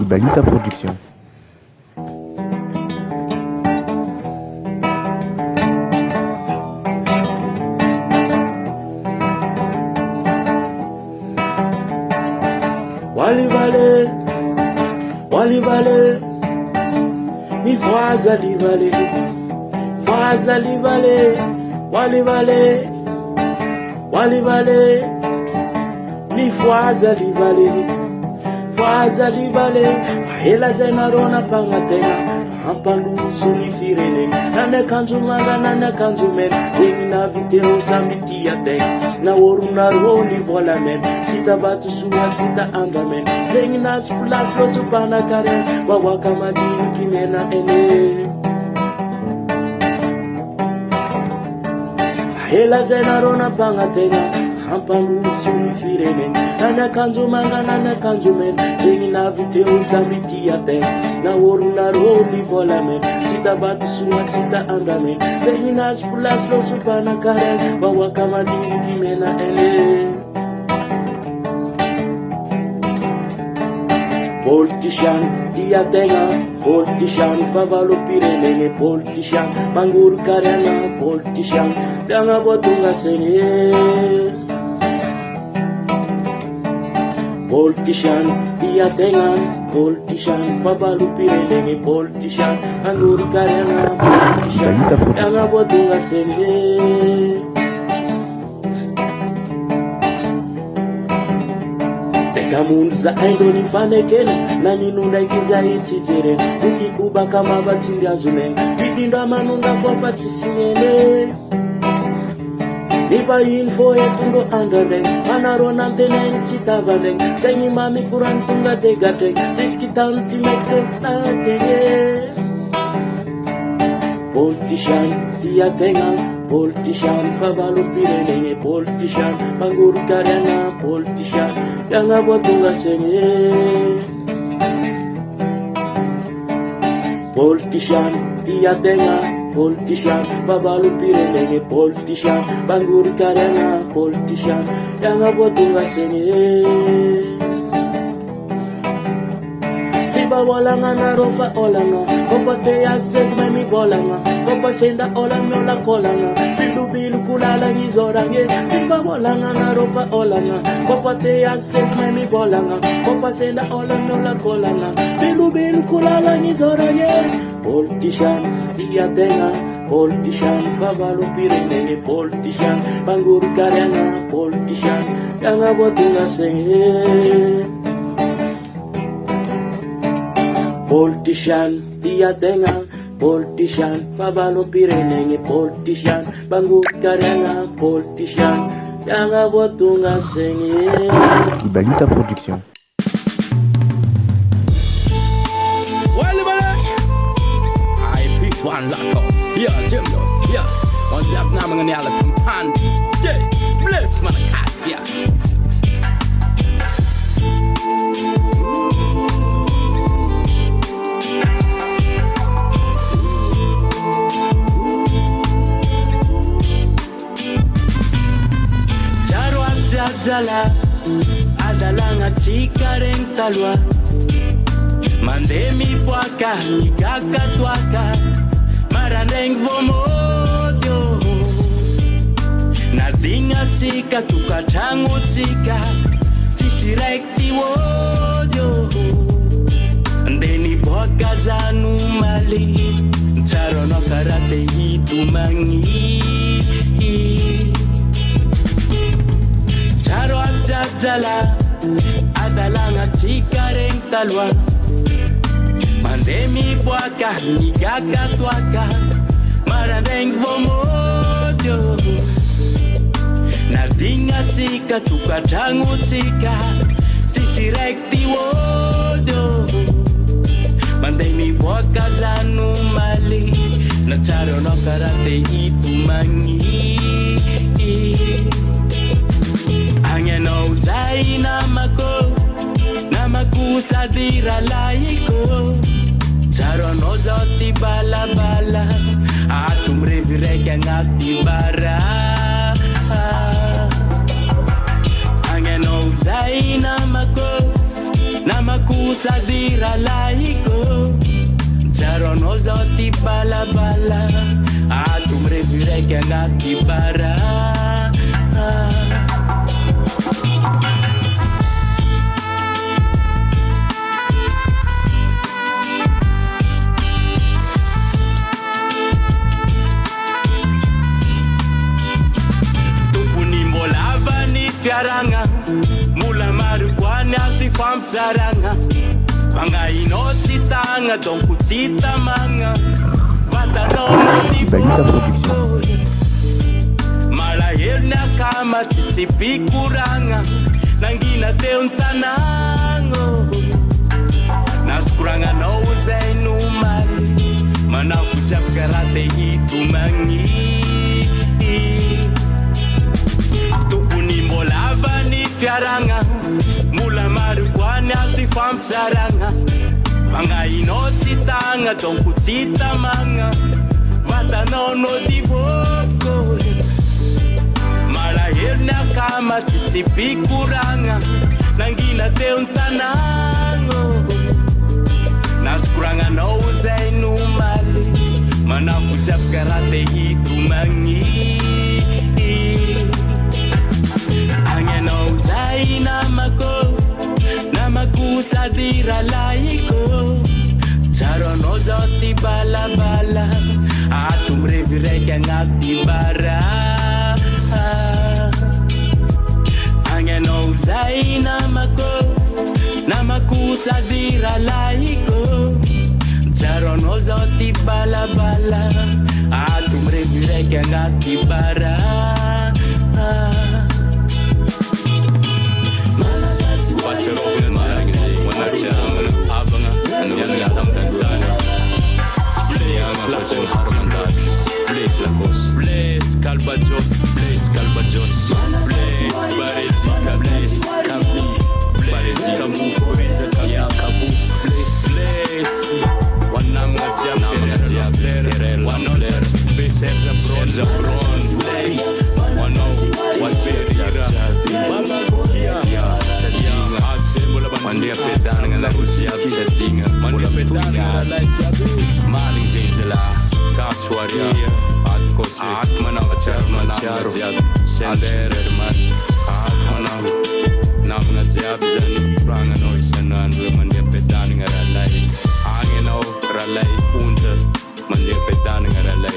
Ibalita Production. Wali vale, mi faza li vale, wali vale, mi faza li vale, fahela zenarona pangatena, fahampandu suni firene, nane kanzu manga nane kanzu men, zeni na vitero samiti ate, na oruna roni vola men, sita batu suan sita anda men, zeni na spulas lo supana kare, wawaka madini kimena ene. Fahela zenarona pangatena, hampandu suni firene, nana kanzu manga nana kanzu men, zeni na viteo samiti ate, na oruna roni vola men, sita batu suan sita anda men, zeni na spulas lo supana kare, wawaka madini kimena ene. Politician, diatenga, politician, favalo pirelenge, politician, manguru karyana, politician, danga botunga sene. Politician, diatenga, politician, favalo pirelenge, politician, manguru karyana, politician, danga botunga sene. Kamunza aindoni fanekele na ninunda ikiza itijere ukikuba kama batindi azune itinda manunda fofa tisinyele Niva info etundo andale anarona mtene nchitavale senyi mami kurantunga degate ziskitanti mekle nateye Politician tiatenga Politician, favalo pirelenge, politician, manguru karyana, politician, yanga botunga senye. Politician, tiatenga, politician, favalo pirelenge, politician, manguru karyana, politician, yanga botunga senye. Siba walanga na rofa olanga, kopate ya sezme mi bolanga, kopa senda olanga la kolanga, bilu kulala nizorange. Siba walanga na rofa olanga, kopate ya sezme mi bolanga, kopa senda olanga la kolanga, bilu kulala nizorange. Politician, diatenga, politician, favalo pirelenge, politician, banguru karyana, politician, yanga botunga senye. Politician, diatenga, politician, favalo pirelenge, politician, bangu karyanga, politician, yanga botunga senye. Ibalita Production. I pick one lock up. Yeah, Jim, yeah. One job now, I'm gonna yell at yeah, bless my cats, yeah. Zala adalanga chikaren talwa mandemi puaka nikaka tuaka maraneng vomodio nadinga chika tukachangu chika chisirekti wodio ndeni puaka zanu mali charono karate hitumangi Charo Zala adalanga chikaren talwa mandemi puaka nigaka tuaka marandeng vomodio nadinga chika tukachangu chika sisirekti wodo mandemi puaka zanu mali na charo no karate itumangi Angeno zai namaku sadira laiko Charo no zoti bala bala Atum revireke ngati bara Angeno zai namaku kusadira laiko Jarono zoti bala Atumrevireke ngati bara Tupuni mbolava ni fiaranga Mula marijuana si famsaranga Manga inoti tanga donku cita manga Vata no Production. Malahirnya kama sisipi kuranga Nangina teun tanango Naskuranga no zainu mali Manafujap karate itu mangi Tupuni mbolava ni fiaranga Mula marijuana si famsaranga Manga inoti tanga donku cita manga Vata no divoko Malahirnya kama sisipi kuranga Nangina teun tanango Naskuranga no zainu mali Manafujap karate itu mangi Angeno zai namaku sadira laiko Jarono zoti bala Atumrevireke ngati bara Angeno zai namaku sadira laiko Jarono zoti bala Atumrevireke ngati bara Blaze Calvajos, Blaze Barezika, Blaze Kabi, Blaze Kabu, Ya Kabu, Blaze Wanamga Diabler, Wanoler, Serza Bron, Blaze, Wano, Watberira, Baba Gokia, Mandia pedan dengan lagu siap setting Mandia pedan dengan lagu Maling jengzela Kaswaria Atkosi Atmanau Atmanau Sender Erman Atmanau Namna jab jan Prangan oisanan Mandia pedan dengan ralai Angenau ralai Unta Mandia pedan dengan ralai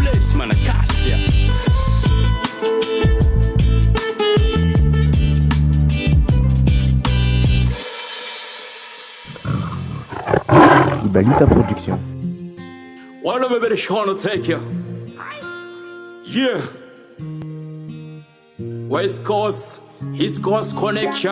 Bless mana kasya Ibalita Production. One of a very short take you. Yeah. West Coast, East Coast connection.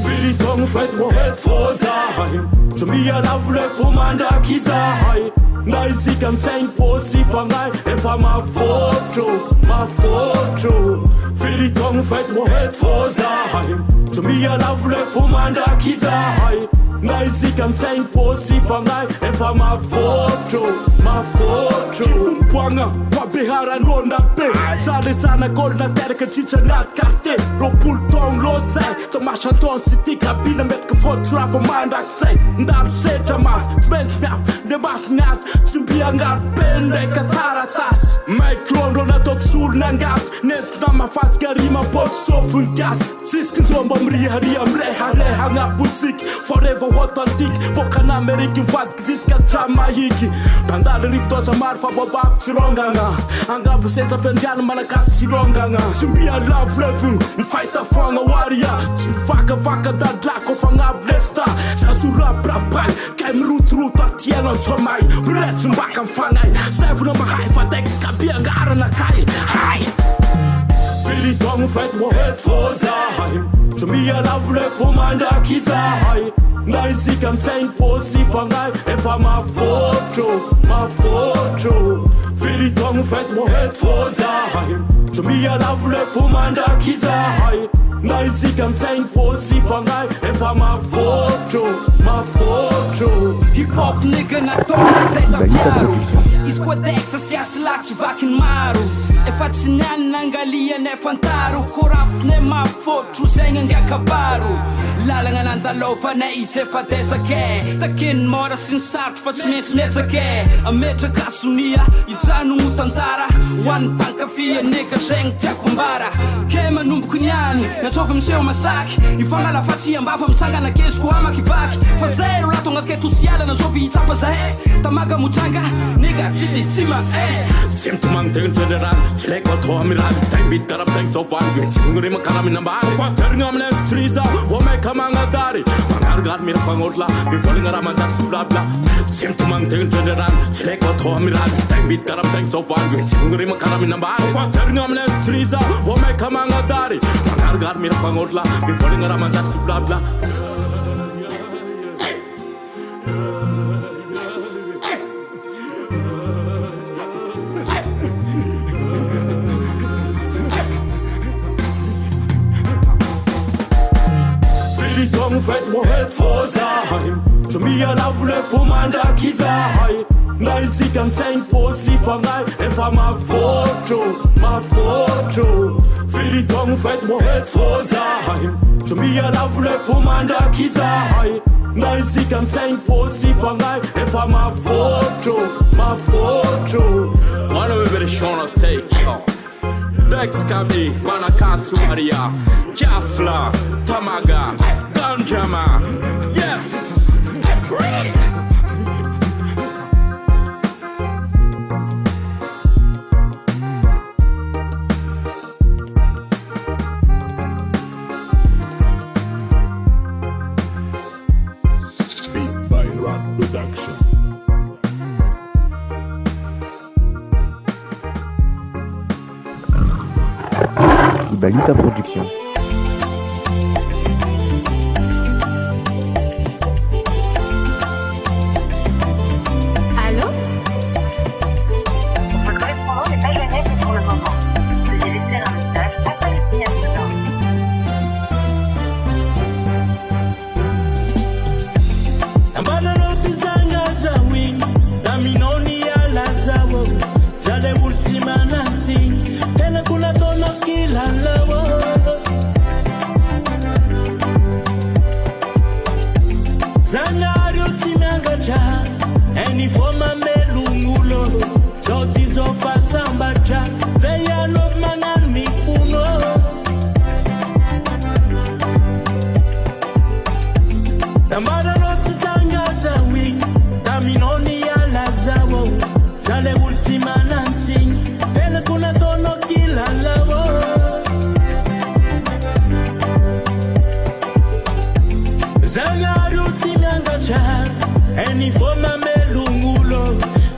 Billy Kong Fred Mohet for Zahai. To me, I love left for Mandaki Zahai. Naisika msain posi fangai Efa mafoto Fili kong fight mo head for zahai To me a love le fumanda kizahai Naisika msain posi fangai Efa mafoto Kipumpwanga Wabihara nronda pe Sale sana golna terka chicha nat karte Ropul tong lo sai Tomasha ton city kabina met ka fot trap mandak sai Ndam seta maf Spence maf De maf nat Sumpia ngat pende kataratas Micron rona tot sul nangat Net nama fast garima pot so full gas Siskin zomba mriha mreha ngap musik Forever hot antik Boka na American fat Ziska chama hiki Bandala riftosa marfa bobab chironganga Angap sesa fendiana malakas chironganga Sumpia love living Fighter fanga warrior Faka dadlako fangab nesta Sasura brabai Kai mrut atiena chomai Bret mbaka mfangai Seven of my high for text Kapia gara na kai Hi Fili kong fight mo head for zahai To me a love le fumanda kizahai Naisika msain posi fangai Efa mafoto Fili Filitong fet mo het fozai Tumia lavule fumanda kizai Naisikam sain fosi fangai Efa ma foto Hip hop nigga na tona zay da piaro Izy koa Texas kiasy latsy vakin maro Efa tsy niany nangalia nefa antaro Ko rap ne mafotro zay gn'angakabaro Lalagna nandalova na izy efa desake Takin mora sy ny sarotro fa tsy maintsy miezake Ametraka sonia ijano mo tantara Hoan'ny pankafia nigga zay gny tiako ambara Ke manomboky niany natsova miseho masaky Ifagnala fatsy ambava mitsangana keziko amakivaky Fa zero la tonga ke tutsiala nazovy itsapa zahe Tamaga mujanga nigga tsisy tsima Siem tumang tengen general Selek wa toa miral Tang bit karap tang sopan Gwechi nguri makarami nambari Fater ngam nes triza Wame kamanga dari Mangargar mira pangorla Bifoli ngaraman jak sublabla Siem tumang tengen general Selek wa toa miral Tang bit karap tang sopan Gwechi nguri makarami nambari Fater ngam nes triza Wame kamanga dari Mangargar mira pangorla Bifoli ngaraman jak sublabla Filitong fet mo het fozai Tumia lavule fumanda kizai Naisikam sain fosi fangai Efa ma foto Filitong fet mo het fozai Tumia lavule fumanda kizai Naisikam sain fosi fangai Efa ma foto Wana bebere shona take Dex Kami, Manakasu Maria, Kafla, Tamaga, Danjama, yes! Beat by Rap Production. Ibalita Production. Allô? Votre correspondant n'est pas joignable pour le moment. Veuillez laisser un message après le signal sonore. Ambana noti zanga zawi Daminoni ya lazawo Zale ultima nanti Tena kuna tono kila lawo Zanga arioti nangaja Eni foma melungulo Zotizo fasambacha Zeya love mangan mifuno Ambana noti zanga zawi Daminoni ya lazawo Zale ultima nanti Tena kuna tono kila lawo Zanga ruti nangacha Eni foma melungulo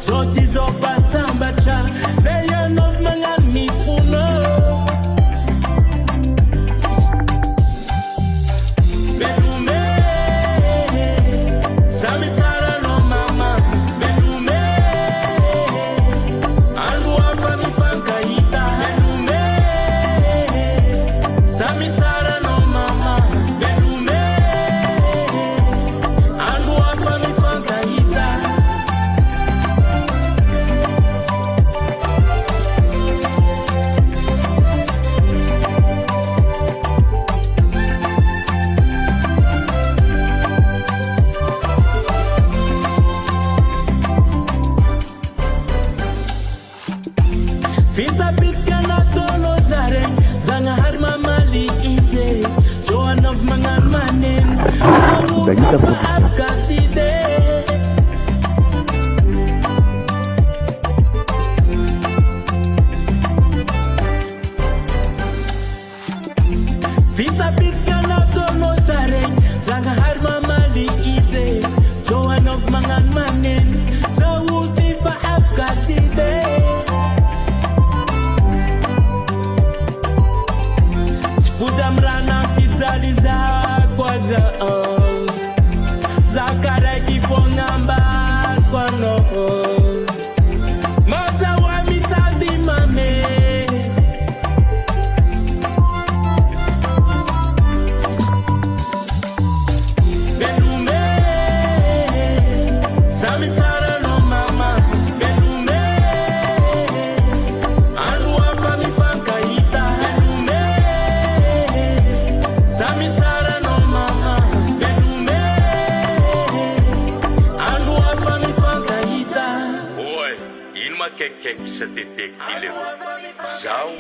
Zoti zofa sambacha Zeya nov mangan mifuno Belume Samitara no mama Belume Albu alfa mi fanka ita Belume Samitara no mama Belume Albu alfa mi fanka ita Fita bitka na tono zareng Zanga harma mali ize Joan of mangan manin Ibalita Production. Afkatide Fita bitka na tono zareng Zanga harma mali ize Joan of mangan manin Sa ulti fa afkatide Budam rana pizali za kwaza Zakara kifo namba kwano Maza wa mita akaikiaiky isa teteky ty leo zaho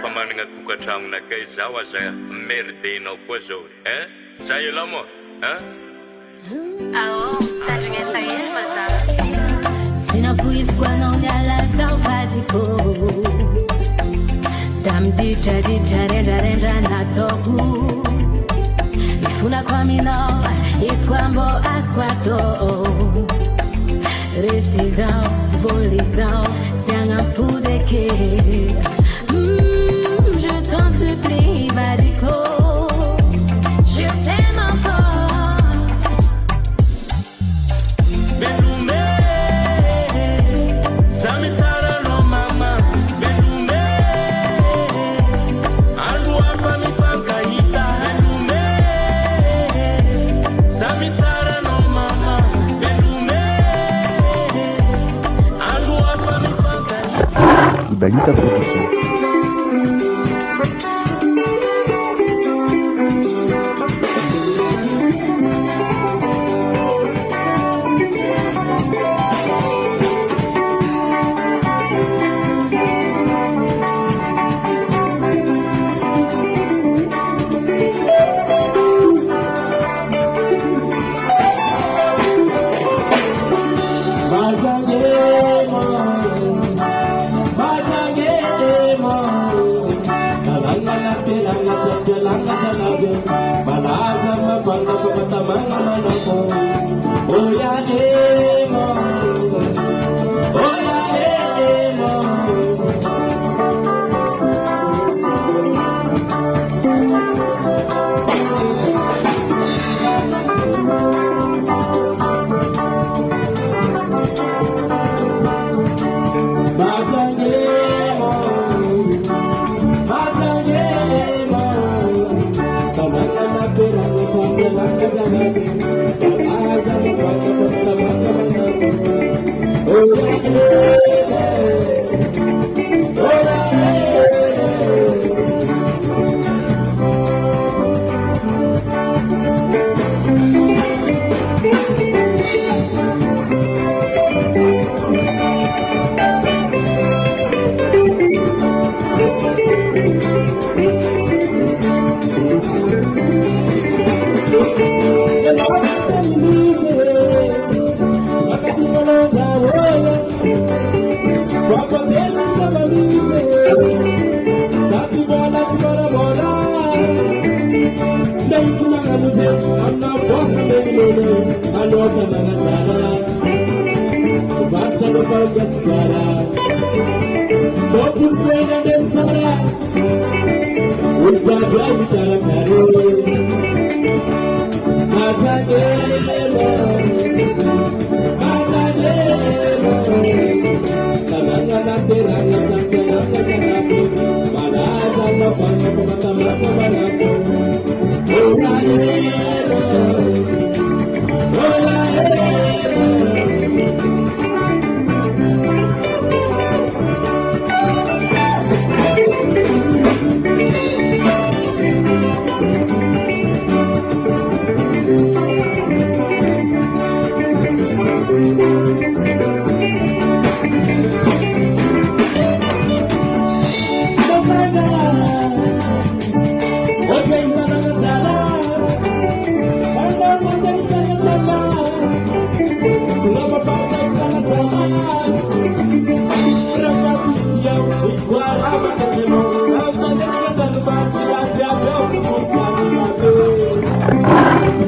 fa managna tokantranonakay zaho aza merdenao koa zao zay ela moa tadrinha essa erva, tá? Se não puisque não lhe ala salvadico Dam dicha renda na toku Ifuna kwa minó Esquambo asquato Rescisão, volição Tianga pude que Je t'en supplie, Badico Je t'aime encore Belume Samitara no mama Belume Andu afami fankaita Belume Samitara no mama Belume Andu afami fankaita Ibalita Production.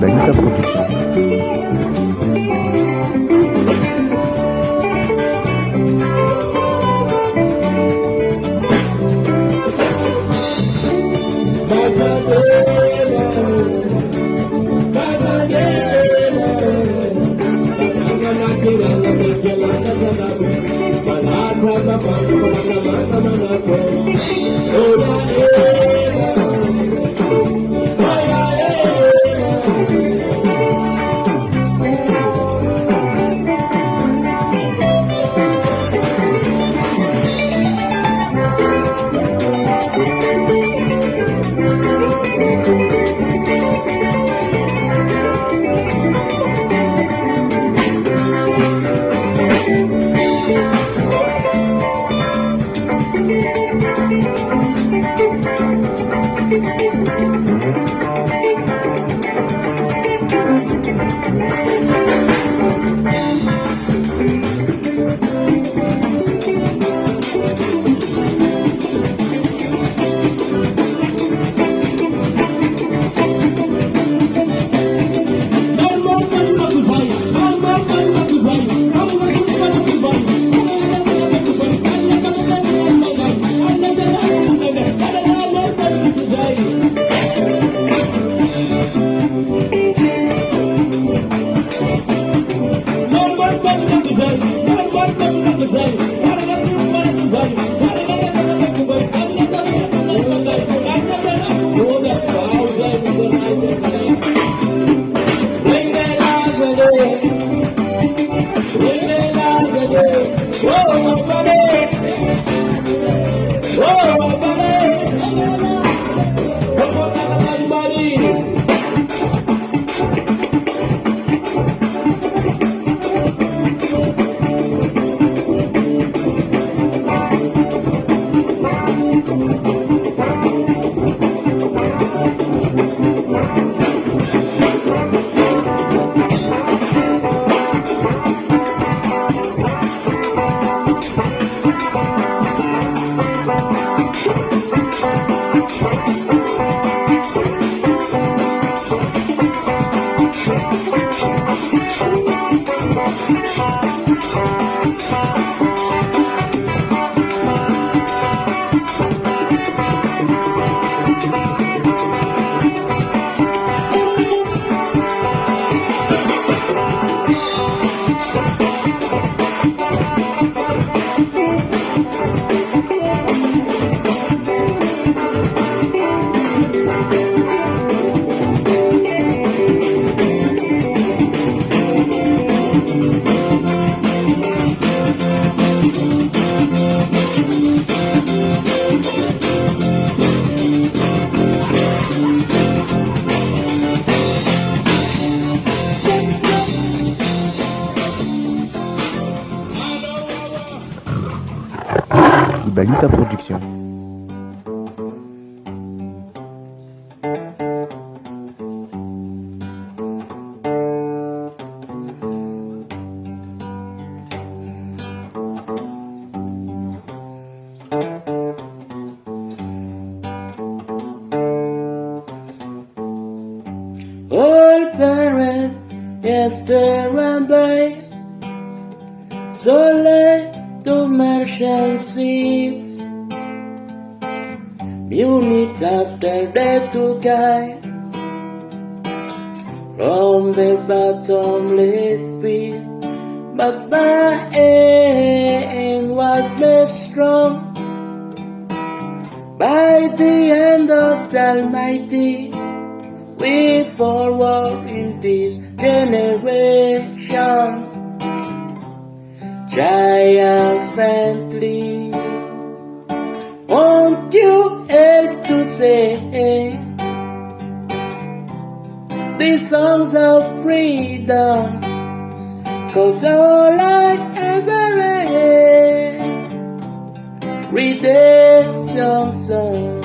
Ibalita Production. Ibalita Production. Old parent, yes, there and by, Soleil to merchant ships, unit after day to guide, from the bottomless pit, but my end was made strong by the hand of the Almighty. We forward in this generation triumphantly. Won't you help to say these songs of freedom? 'Cause all I ever had, redemption song.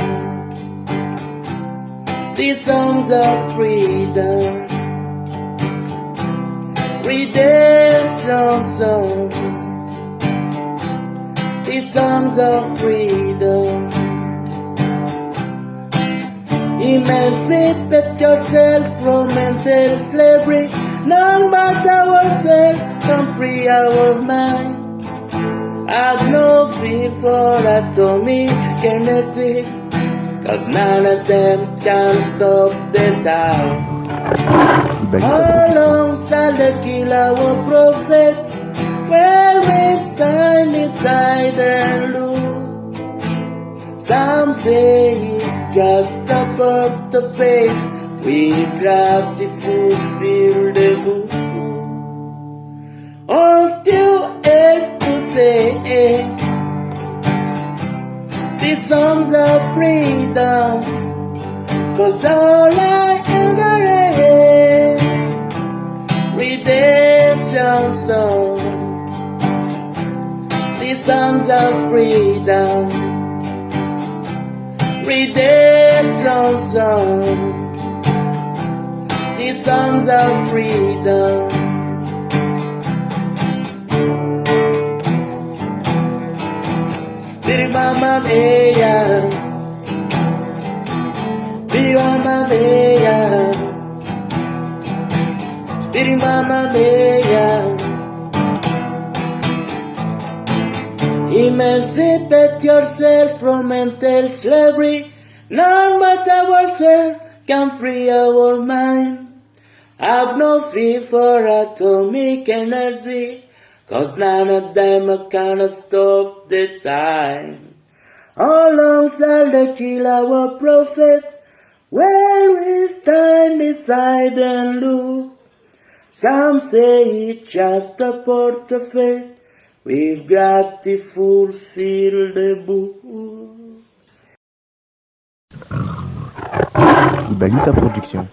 These songs of freedom, redemption song. These songs of freedom. Emancipate yourself from mental slavery. None but ourselves can free our mind. Have no fear for atomic energy, 'cause none of them can stop the time. How long shall they kill our prophet? Well, we stand inside and look. Some say it's just about the faith. We've got to fulfill the book. Won't you help to say these songs of freedom? 'Cause all I ever had, redemption song. These songs of freedom, redemption song. These songs of freedom. Biri mama mia, biri mama mia, biri mama mia. Emancipate yourself from mental slavery. None but ourselves can free our mind. Have no fear for atomic energy, 'cause none of them can stop the time. How long shall they kill our prophet? Well, we stand aside and look. Some say it's just a port of faith. We've got to fulfill the book. Ibalita Production.